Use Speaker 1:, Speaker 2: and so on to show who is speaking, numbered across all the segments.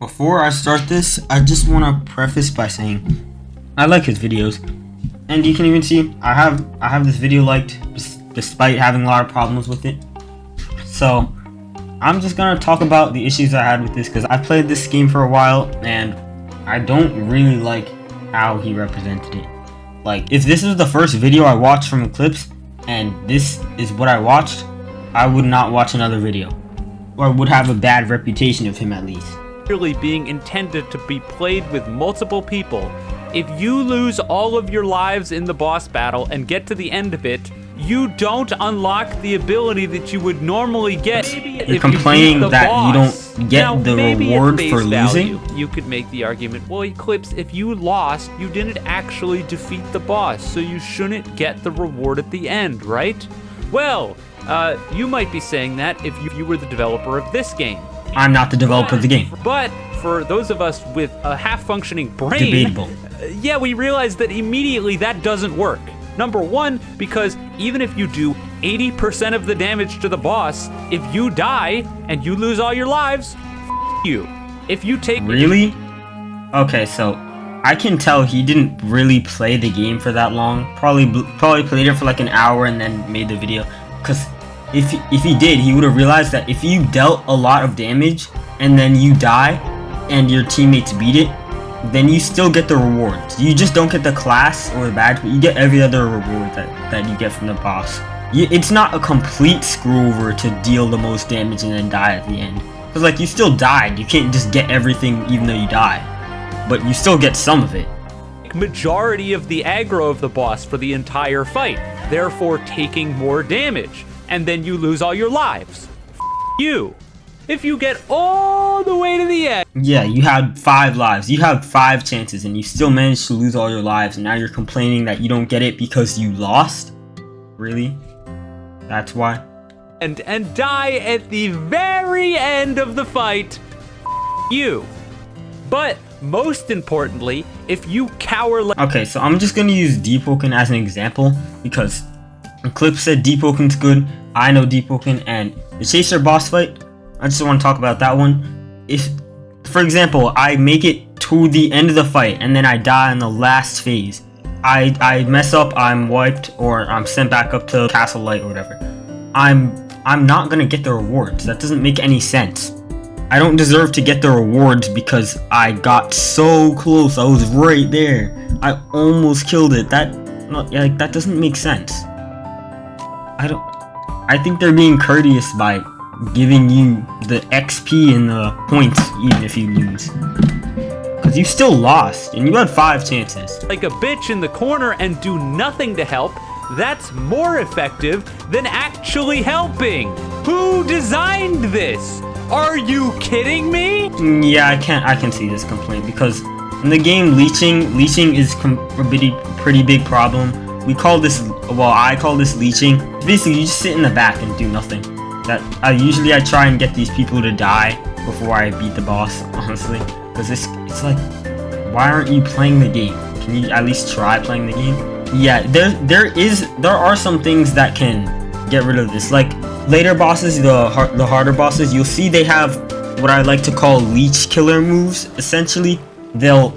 Speaker 1: Before I start this, I just want to preface by saying I like his videos, and you can even see I have this video liked despite having a lot of problems with it. So I'm just gonna talk about the issues I had with this because I played this game for a while and I don't really like how he represented it. Like, if this is the first video I watched from Eclipse and this is what I watched, I would not watch another video, or would have a bad reputation of him at least.
Speaker 2: Really being intended to be played with multiple people. If you lose all of your lives in the boss battle and get to the end of it, you don't unlock the ability that you would normally get.
Speaker 1: You're complaining that you don't get the reward for losing?
Speaker 2: You could make the argument, well, Eclipse, if you lost, you didn't actually defeat the boss, so you shouldn't get the reward at the end, right? Well, you might be saying that if you were the developer of this game.
Speaker 1: I'm not the developer of the game.
Speaker 2: But for those of us with a half-functioning brain,
Speaker 1: debatable.
Speaker 2: Yeah, we realize that immediately that doesn't work. Number one, because even if you do 80% of the damage to the boss, if you die and you lose all your lives, you. If you take...
Speaker 1: Really? Okay, so I can tell he didn't really play the game for that long. Probably played it for like an hour and then made the video. Because if he did, he would have realized that if you dealt a lot of damage and then you die and your teammates beat it, then you still get the rewards. You just don't get the class or the badge, but you get every other reward that you get from the boss. It's not a complete screw over to deal the most damage and then die at the end. Because like, you still died. You can't just get everything even though you die. But you still get some of it.
Speaker 2: Majority of the aggro of the boss for the entire fight, therefore taking more damage. And then you lose all your lives. You. If you get all the way to the end.
Speaker 1: Yeah, you had 5 lives. You had 5 chances and you still managed to lose all your lives, and now you're complaining that you don't get it because you lost? Really? That's why?
Speaker 2: And die at the very end of the fight. You. But most importantly, if you cower like...
Speaker 1: Okay, so I'm just gonna use Deepoken as an example because Eclipse said Deepoken's good. I know Deepoken, and the Chaser boss fight, I just want to talk about that one. If, for example, I make it to the end of the fight and then I die in the last phase, I mess up, I'm wiped, or I'm sent back up to Castle Light or whatever, I'm not gonna get the rewards. That doesn't make any sense. I don't deserve to get the rewards because I got so close. I was right there. I almost killed it. That doesn't make sense. I think they're being courteous by giving you the XP and the points even if you lose. Because you still lost and you had 5 chances.
Speaker 2: Like a bitch in the corner and do nothing to help, that's more effective than actually helping. Who designed this? Are you kidding me?
Speaker 1: Yeah, I can see this complaint because in the game leeching is a pretty big problem. We call this, well, I call this leeching. Basically, you just sit in the back and do nothing. Usually I try and get these people to die before I beat the boss, honestly. Because it's like, why aren't you playing the game? Can you at least try playing the game? Yeah, there are some things that can get rid of this. Like later bosses, the harder bosses, you'll see they have what I like to call leech killer moves. Essentially, they'll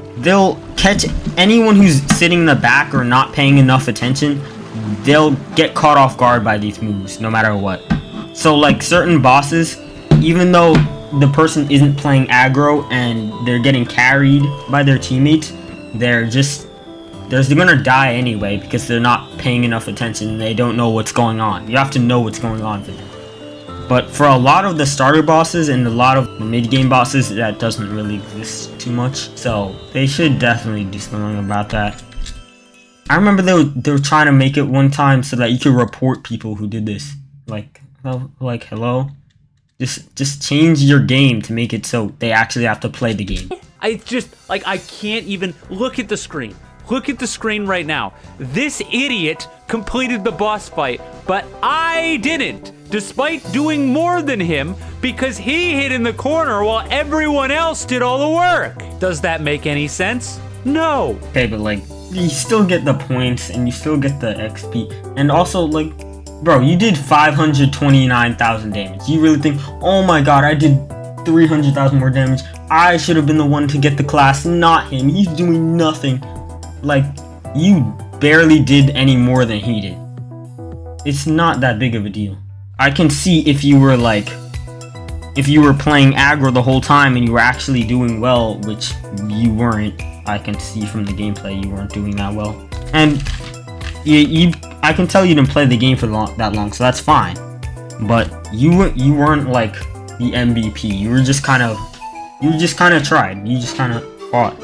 Speaker 1: catch anyone who's sitting in the back or not paying enough attention. They'll get caught off guard by these moves no matter what. So like certain bosses, even though the person isn't playing aggro and they're getting carried by their teammates, they're gonna die anyway because they're not paying enough attention and they don't know what's going on. You have to know what's going on for them. But for a lot of the starter bosses and a lot of the mid-game bosses, that doesn't really exist too much. So they should definitely do something about that. I remember they were trying to make it one time so that you could report people who did this. Like hello? Just change your game to make it so they actually have to play the game.
Speaker 2: I can't even look at the screen. Look at the screen right now. This idiot completed the boss fight, but I didn't, despite doing more than him because he hid in the corner while everyone else did all the work. Does that make any sense? No.
Speaker 1: Okay, but like, you still get the points and you still get the XP. And also, like, bro, you did 529,000 damage. You really think, oh my god, I did 300,000 more damage. I should have been the one to get the class, not him. He's doing nothing. Like, you barely did any more than he did. It's not that big of a deal. I can see if you were like, if you were playing aggro the whole time and you were actually doing well, which you weren't. I can see from the gameplay you weren't doing that well. And I can tell you didn't play the game for that long, so that's fine. But you weren't like the MVP. You just kind of tried. You just kind of fought.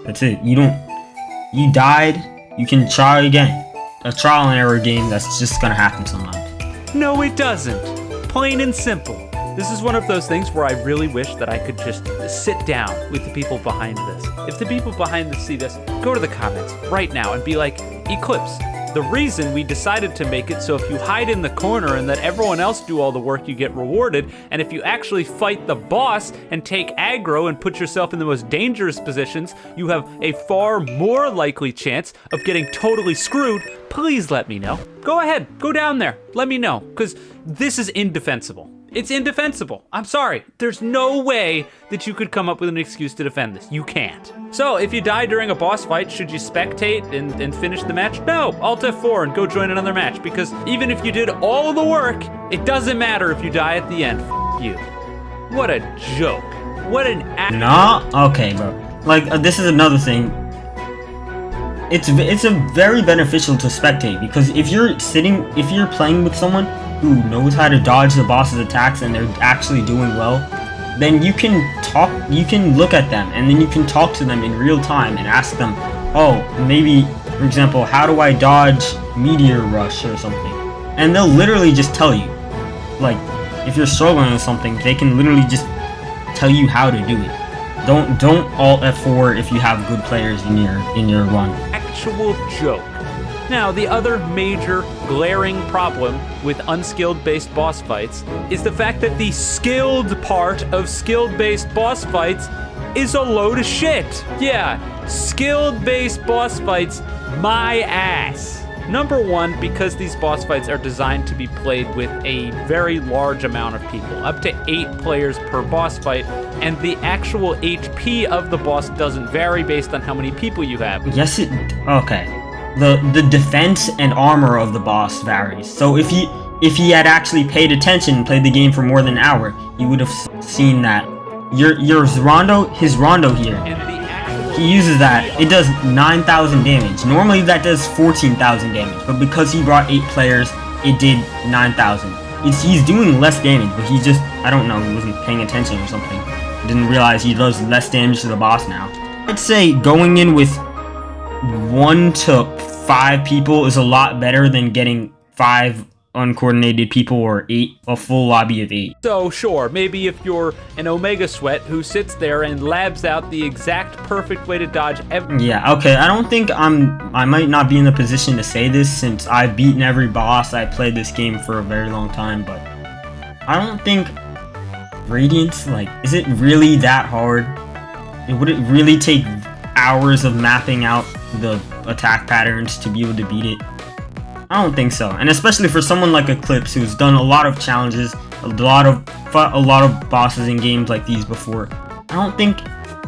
Speaker 1: That's it. You died. You can try again. A trial and error game, that's just gonna happen sometimes.
Speaker 2: No, it doesn't. Plain and simple. This is one of those things where I really wish that I could just sit down with the people behind this. If the people behind this see this, go to the comments right now and be like, Eclipse, the reason we decided to make it so if you hide in the corner and let everyone else do all the work, you get rewarded, and if you actually fight the boss and take aggro and put yourself in the most dangerous positions, you have a far more likely chance of getting totally screwed, please let me know. Go ahead, go down there, let me know, because this is indefensible. It's indefensible. I'm sorry. There's no way that you could come up with an excuse to defend this. You can't. So if you die during a boss fight, should you spectate and finish the match? No, Alt F4 and go join another match, because even if you did all of the work, it doesn't matter if you die at the end. F you. What a joke. What an
Speaker 1: Nah, okay, bro. Like, this is another thing. It's a very beneficial to spectate, because if you're playing with someone who knows how to dodge the boss's attacks and they're actually doing well, then you can look at them and then you can talk to them in real time and ask them, oh, maybe, for example, how do I dodge Meteor Rush or something? And they'll literally just tell you. Like, if you're struggling with something, they can literally just tell you how to do it. Don't Alt F4 if you have good players in your run.
Speaker 2: Actual joke. Now, the other major glaring problem with unskilled-based boss fights is the fact that the skilled part of skilled-based boss fights is a load of shit. Yeah, skilled-based boss fights, my ass. Number one, because these boss fights are designed to be played with a very large amount of people, up to 8 players per boss fight, and the actual HP of the boss doesn't vary based on how many people you have.
Speaker 1: Yes, okay. The defense and armor of the boss varies. So if he had actually paid attention and played the game for more than an hour, he would have seen that his rondo here, he uses that, it does 9,000 damage. Normally that does 14,000 damage, but because he brought 8 players, it did 9,000. He's doing less damage, but he just, I don't know, he wasn't paying attention or something. Didn't realize he does less damage to the boss now. I'd say going in with 1 to 5 people is a lot better than getting 5 uncoordinated people or 8, a full lobby of 8.
Speaker 2: So sure, maybe if you're an Omega Sweat who sits there and labs out the exact perfect way to dodge every—
Speaker 1: Yeah, okay, I don't think I might not be in the position to say this since I've beaten every boss. I played this game for a very long time, but I don't think Radiance, like, is it really that hard? Would it really take hours of mapping out the attack patterns to be able to beat it? I don't think so, and especially for someone like Eclipse who's done a lot of challenges, a lot of bosses in games like these before. I don't think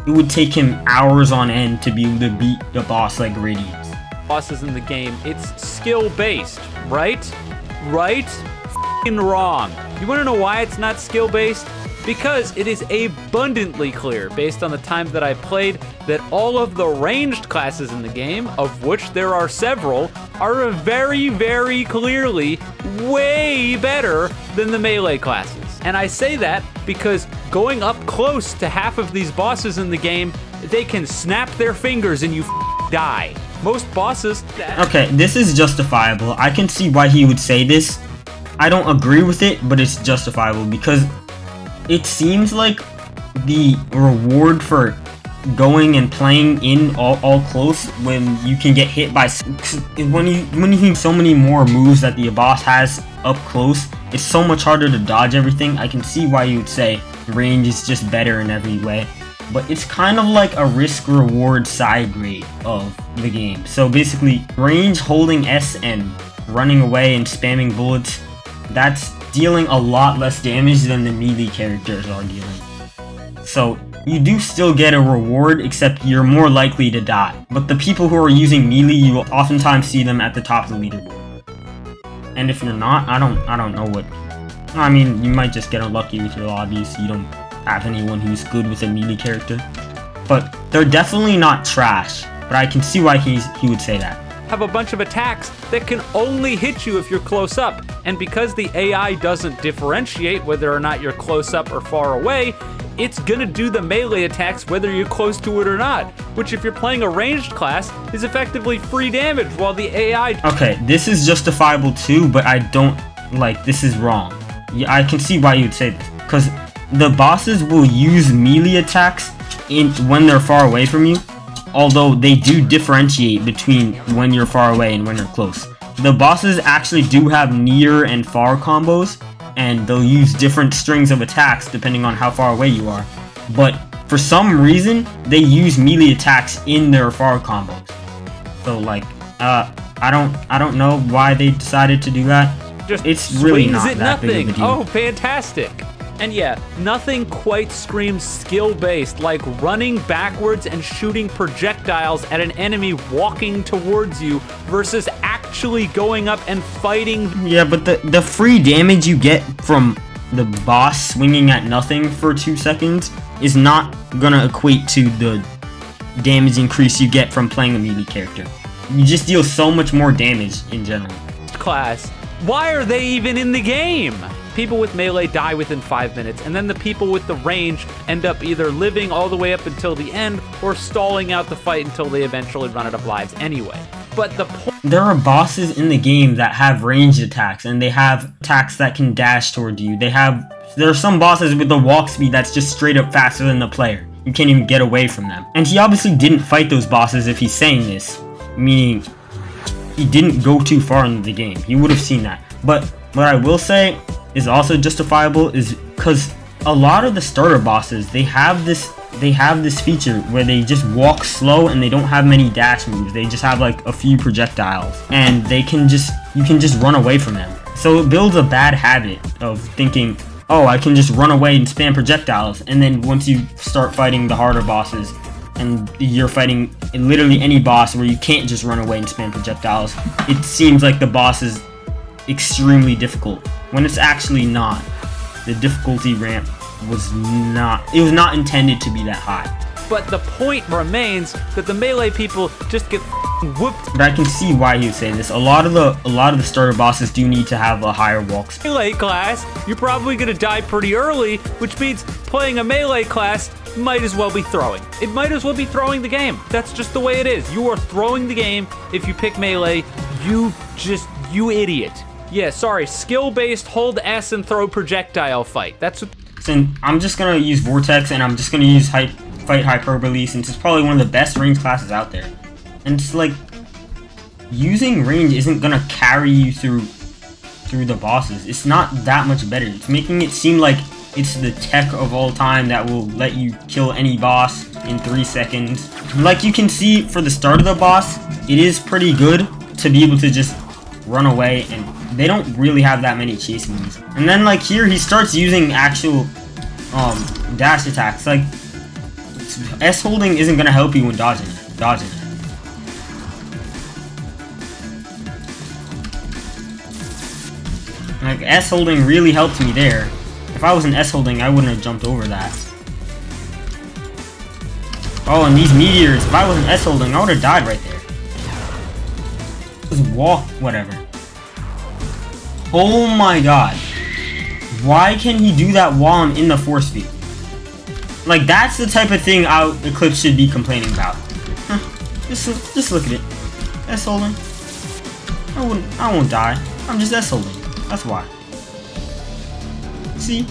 Speaker 1: it would take him hours on end to be able to beat a boss like Radiance.
Speaker 2: Bosses in the game, it's skill based, right? Right? F***ing wrong. You wanna know why it's not skill based? Because it is abundantly clear, based on the times that I played, that all of the ranged classes in the game, of which there are several, are very, very clearly way better than the melee classes. And I say that because going up close to half of these bosses in the game, they can snap their fingers and you die. Most bosses—
Speaker 1: Okay, this is justifiable. I can see why he would say this. I don't agree with it, but it's justifiable because it seems like the reward for going and playing in all close when you can get hit by— when you think so many more moves that the boss has up close, it's so much harder to dodge everything. I can see why you would say range is just better in every way, but it's kind of like a risk-reward side grade of the game. So basically, range, holding S and running away and spamming bullets, that's dealing a lot less damage than the melee characters are dealing. So you do still get a reward, except you're more likely to die. But the people who are using melee, you will oftentimes see them at the top of the leaderboard. And if you're not, I don't know what. I mean, you might just get unlucky with your lobbies. You don't have anyone who's good with a melee character. But they're definitely not trash. But I can see why he would say that.
Speaker 2: Have a bunch of attacks that can only hit you if you're close up. And because the AI doesn't differentiate whether or not you're close up or far away, it's gonna do the melee attacks whether you're close to it or not, which if you're playing a ranged class is effectively free damage while the AI...
Speaker 1: Okay, this is justifiable too, but I don't, like, this is wrong. Yeah, I can see why you'd say this, because the bosses will use melee attacks when they're far away from you, although they do differentiate between when you're far away and when you're close. The bosses actually do have near and far combos, and they'll use different strings of attacks depending on how far away you are. But for some reason, they use melee attacks in their far combos. So like, I don't know why they decided to do that. It's really not that big of a deal.
Speaker 2: Oh, fantastic. And yeah, nothing quite screams skill-based like running backwards and shooting projectiles at an enemy walking towards you versus actually going up and fighting.
Speaker 1: Yeah, but the free damage you get from the boss swinging at nothing for 2 seconds is not gonna equate to the damage increase you get from playing a melee character. You just deal so much more damage in general.
Speaker 2: Class, why are they even in the game? People with melee die within 5 minutes, and then the people with the range end up either living all the way up until the end or stalling out the fight until they eventually run out of lives anyway. But the point...
Speaker 1: There are bosses in the game that have ranged attacks, and they have attacks that can dash toward you. There are some bosses with the walk speed that's just straight up faster than the player. You can't even get away from them. And he obviously didn't fight those bosses if he's saying this, meaning he didn't go too far into the game. He would have seen that. But what I will say is also justifiable is because a lot of the starter bosses, they have this feature where they just walk slow and they don't have many dash moves. They just have like a few projectiles, and you can just run away from them. So it builds a bad habit of thinking, oh, I can just run away and spam projectiles, and then once you start fighting the harder bosses and you're fighting literally any boss where you can't just run away and spam projectiles, it seems like the boss is extremely difficult, when it's actually not. The difficulty ramp was not intended to be that high.
Speaker 2: But the point remains that the melee people just get whooped.
Speaker 1: But I can see why he would say this. A lot of the starter bosses do need to have a higher walk speed.
Speaker 2: Melee class, you're probably gonna die pretty early, which means playing a melee class might as well be throwing. It might as well be throwing the game. That's just the way it is. You are throwing the game if you pick melee. You idiot. Yeah, sorry, skill-based hold S and throw projectile fight. That's what...
Speaker 1: And I'm just gonna use Vortex, and I'm just gonna use Fight Hyperbole, since it's probably one of the best range classes out there. And it's like, using range isn't gonna carry you through the bosses. It's not that much better. It's making it seem like it's the tech of all time that will let you kill any boss in 3 seconds. Like you can see for the start of the boss, it is pretty good to be able to just run away, and they don't really have that many chase moves. And then like here, he starts using actual dash attacks. Like S holding isn't gonna help you when dodging. Like S holding really helped me there. If I wasn't S holding, I wouldn't have jumped over that. Oh, and these meteors, if I wasn't S holding, I would have died right there. Just walk, whatever. Oh my god. Why can he do that while I'm in the force field? Like, that's the type of thing Eclipse should be complaining about. Just look at it. S holding. I won't die. I'm just S holding. That's why. See?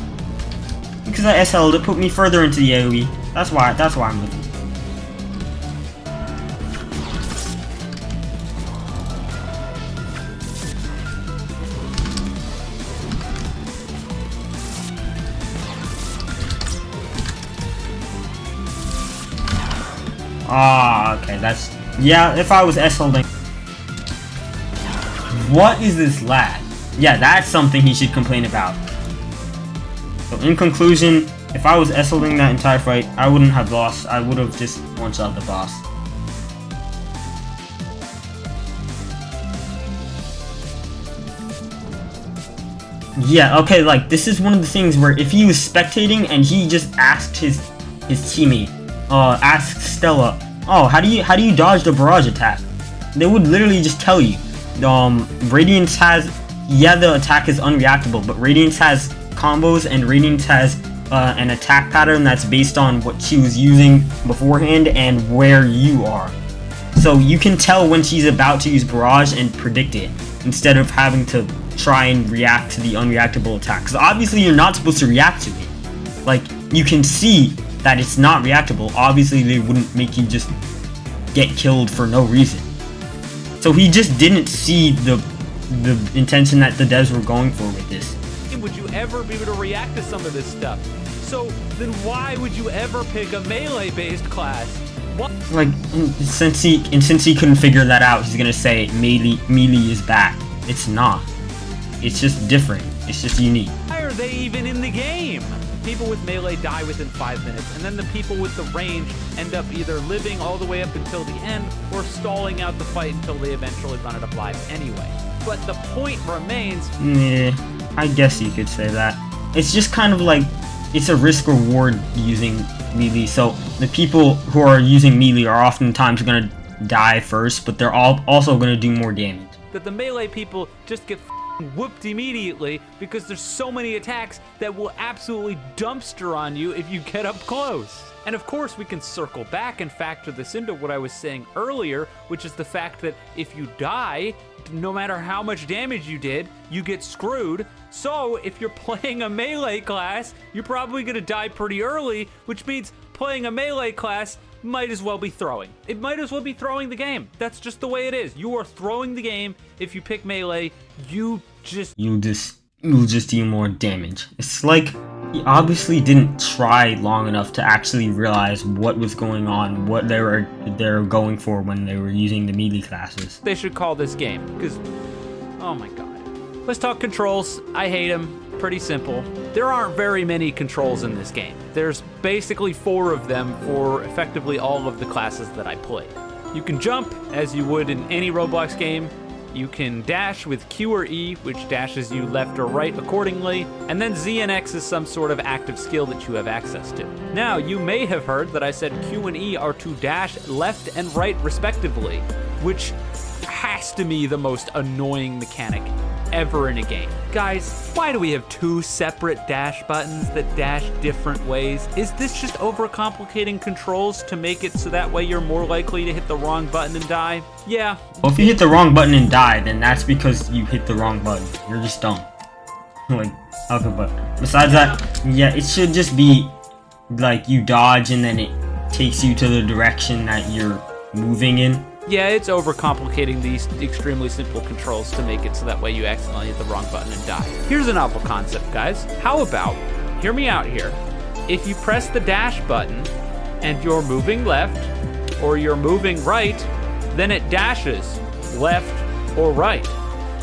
Speaker 1: Because I S held, it put me further into the AoE. That's why I'm looking. Ah, okay, that's... Yeah, if I was S-holding... What is this lag? Yeah, that's something he should complain about. So in conclusion, If I was S-holding that entire fight, I wouldn't have lost. I would have just one-shot the boss. Yeah, okay, like, this is one of the things where if he was spectating and he just asked his teammate, asked Stella, oh, how do you dodge the barrage attack? They would literally just tell you. Radiance has, yeah, the attack is unreactable, but Radiance has combos, and Radiance has an attack pattern that's based on what she was using beforehand and where you are. So you can tell when she's about to use barrage and predict it, instead of having to try and react to the unreactable attack. Because obviously you're not supposed to react to it. Like, you can see that it's not reactable. Obviously they wouldn't make you just get killed for no reason. So he just didn't see the intention that the devs were going for with this.
Speaker 2: Would you ever be able to react to some of this stuff? So then why would you ever pick a melee-based class? What?
Speaker 1: Like, since he couldn't figure that out, he's gonna say melee is back. It's not. It's just different. It's just unique.
Speaker 2: Why are they even in the game? People with melee die within 5 minutes, and then the people with the range end up either living all the way up until the end or stalling out the fight until they eventually run it up live anyway. But the point remains...
Speaker 1: Yeah, I guess you could say that. It's just kind of like, it's a risk-reward using melee, so the people who are using melee are oftentimes gonna die first, but they're also gonna do more damage.
Speaker 2: That the melee people just get whooped immediately because there's so many attacks that will absolutely dumpster on you if you get up close. And of course we can circle back and factor this into what I was saying earlier, which is the fact that if you die, no matter how much damage you did, you get screwed. So if you're playing a melee class, you're probably gonna die pretty early, which means playing a melee class might as well be throwing. It might as well be throwing the game. That's just the way it is. You are throwing the game. If you pick melee, you'll just do more damage. It's like he obviously didn't try long enough to actually realize what was going on, what they were going for when they were using the melee classes. They should call this game, because, oh my god. Let's talk controls. I hate them. Pretty simple. There aren't very many controls in this game. There's basically 4 of them for effectively all of the classes that I play. You can jump, as you would in any Roblox game. You can dash with Q or E, which dashes you left or right accordingly, and then Z and X is some sort of active skill that you have access to. Now, you may have heard that I said Q and E are to dash left and right respectively, which has to be the most annoying mechanic ever in a game. Guys, why do we have 2 separate dash buttons that dash different ways? Is this just overcomplicating controls to make it so that way you're more likely to hit the wrong button and die? Yeah.
Speaker 1: Well, if you hit the wrong button and die, then that's because you hit the wrong button. You're just dumb. Like, okay, but besides that, yeah, it should just be like you dodge and then it takes you to the direction that you're moving in.
Speaker 2: Yeah, it's overcomplicating these extremely simple controls to make it so that way you accidentally hit the wrong button and die. Here's a novel concept, guys. How about, hear me out here, if you press the dash button and you're moving left or you're moving right, then it dashes left or right.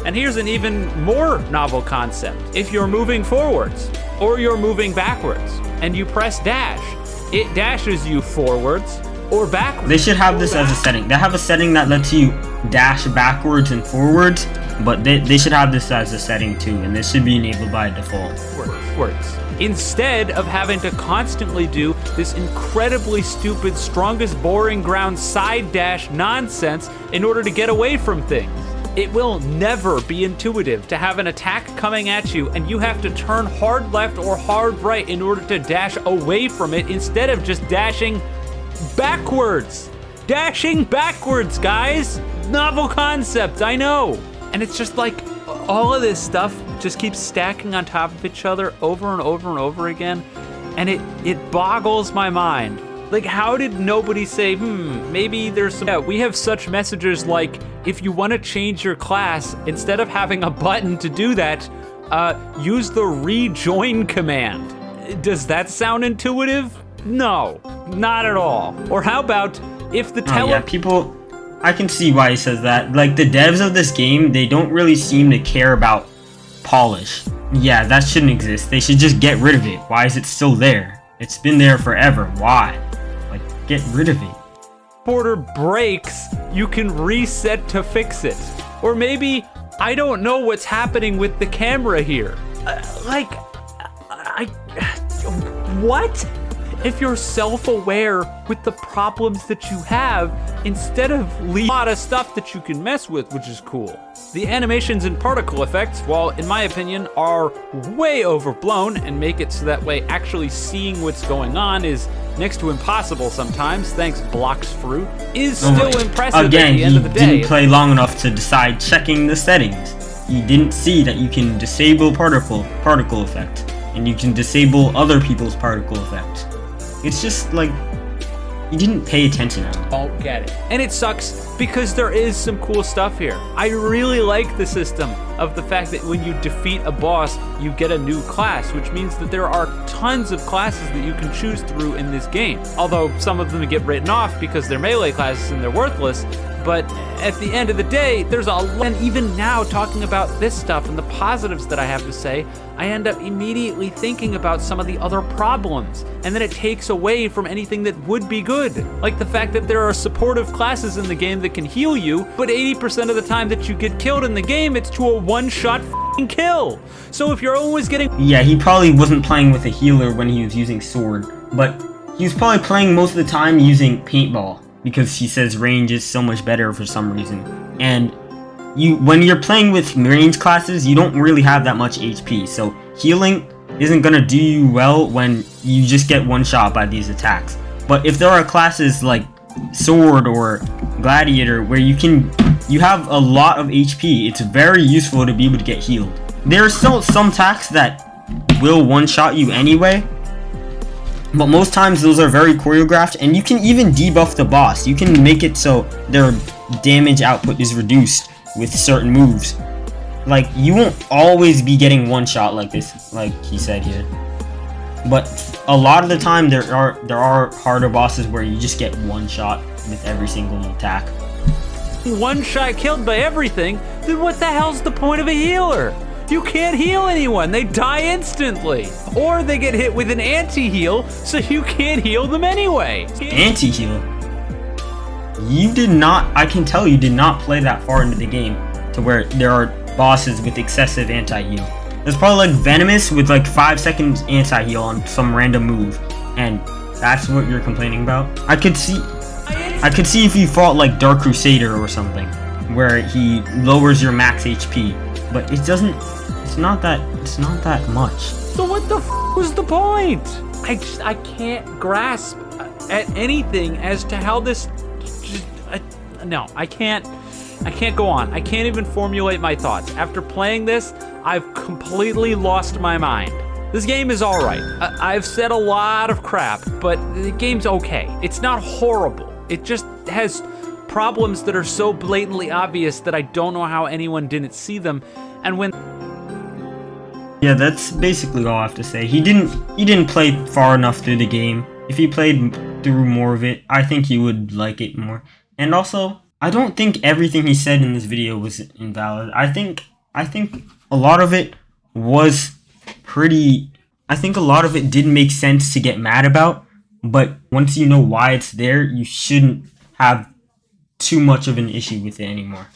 Speaker 2: And here's an even more novel concept. If you're moving forwards or you're moving backwards and you press dash, it dashes you forwards or backwards.
Speaker 1: They should have this as a setting. They have a setting that lets you dash backwards and forwards, but they should have this as a setting too, and this should be enabled by default.
Speaker 2: Words. Instead of having to constantly do this incredibly stupid, strongest boring ground side dash nonsense in order to get away from things. It will never be intuitive to have an attack coming at you and you have to turn hard left or hard right in order to dash away from it instead of just dashing backwards. Dashing backwards, guys. Novel concept, I know. And it's just like all of this stuff just keeps stacking on top of each other over and over and over again. And it boggles my mind. Like, how did nobody say, maybe there's some... Yeah, we have such messages like, if you want to change your class, instead of having a button to do that, use the rejoin command. Does that sound intuitive? No, not at all. Or how about if the
Speaker 1: people, I can see why he says that. Like, the devs of this game, they don't really seem to care about polish. Yeah, that shouldn't exist. They should just get rid of it. Why is it still there? It's been there forever. Why? Like, get rid of it.
Speaker 2: Porter breaks, you can reset to fix it. Or maybe I don't know what's happening with the camera here. What? If you're self-aware with the problems that you have, instead of a lot of stuff that you can mess with, which is cool. The animations and particle effects, while in my opinion are way overblown and make it so that way actually seeing what's going on is next to impossible sometimes, thanks Blox Fruit, is still impressive
Speaker 1: Again,
Speaker 2: at the end of the day.
Speaker 1: He didn't play long enough to decide checking the settings. He didn't see that you can disable particle effect, and you can disable other people's particle effect. It's just like, you didn't pay attention at all.
Speaker 2: Don't get it. And it sucks because there is some cool stuff here. I really like the system of the fact that when you defeat a boss, you get a new class, which means that there are tons of classes that you can choose through in this game. Although some of them get written off because they're melee classes and they're worthless. But at the end of the day, there's a lot. And even now, talking about this stuff and the positives that I have to say, I end up immediately thinking about some of the other problems. And then it takes away from anything that would be good. Like the fact that there are supportive classes in the game that can heal you, but 80% of the time that you get killed in the game, it's to a one-shot f***ing kill. So if you're always getting...
Speaker 1: Yeah, he probably wasn't playing with a healer when he was using sword, but he was probably playing most of the time using paintball, because he says range is so much better for some reason. And when you're playing with range classes, you don't really have that much HP, so healing isn't gonna do you well when you just get one shot by these attacks. But if there are classes like sword or gladiator where you have a lot of HP, it's very useful to be able to get healed. There are still some attacks that will one shot you anyway, but most times those are very choreographed, and you can even debuff the boss. You can make it so their damage output is reduced with certain moves. Like, you won't always be getting one shot like this, like he said here. But a lot of the time there are harder bosses where you just get one shot with every single attack.
Speaker 2: One shot killed by everything, then what the hell's the point of a healer? You can't heal anyone, they die instantly. Or they get hit with an anti-heal, so you can't heal them anyway.
Speaker 1: Anti-heal? You did not, I can tell you did not play that far into the game to where there are bosses with excessive anti-heal. There's probably like Venomous with like 5 seconds anti-heal on some random move, and that's what you're complaining about? I could see if you fought like Dark Crusader or something, where he lowers your max HP, but it's not that much.
Speaker 2: So what the f was the point? I can't grasp at anything as to how this, no, I can't go on. I can't even formulate my thoughts. After playing this, I've completely lost my mind. This game is alright. I've said a lot of crap, but the game's okay. It's not horrible. It just has problems that are so blatantly obvious that I don't know how anyone didn't see them. And when...
Speaker 1: Yeah, that's basically all I have to say. He didn't play far enough through the game. If he played through more of it, I think he would like it more. And also, I don't think everything he said in this video was invalid. I think a lot of it was pretty... I think a lot of it did make sense to get mad about, but once you know why it's there, you shouldn't have too much of an issue with it anymore.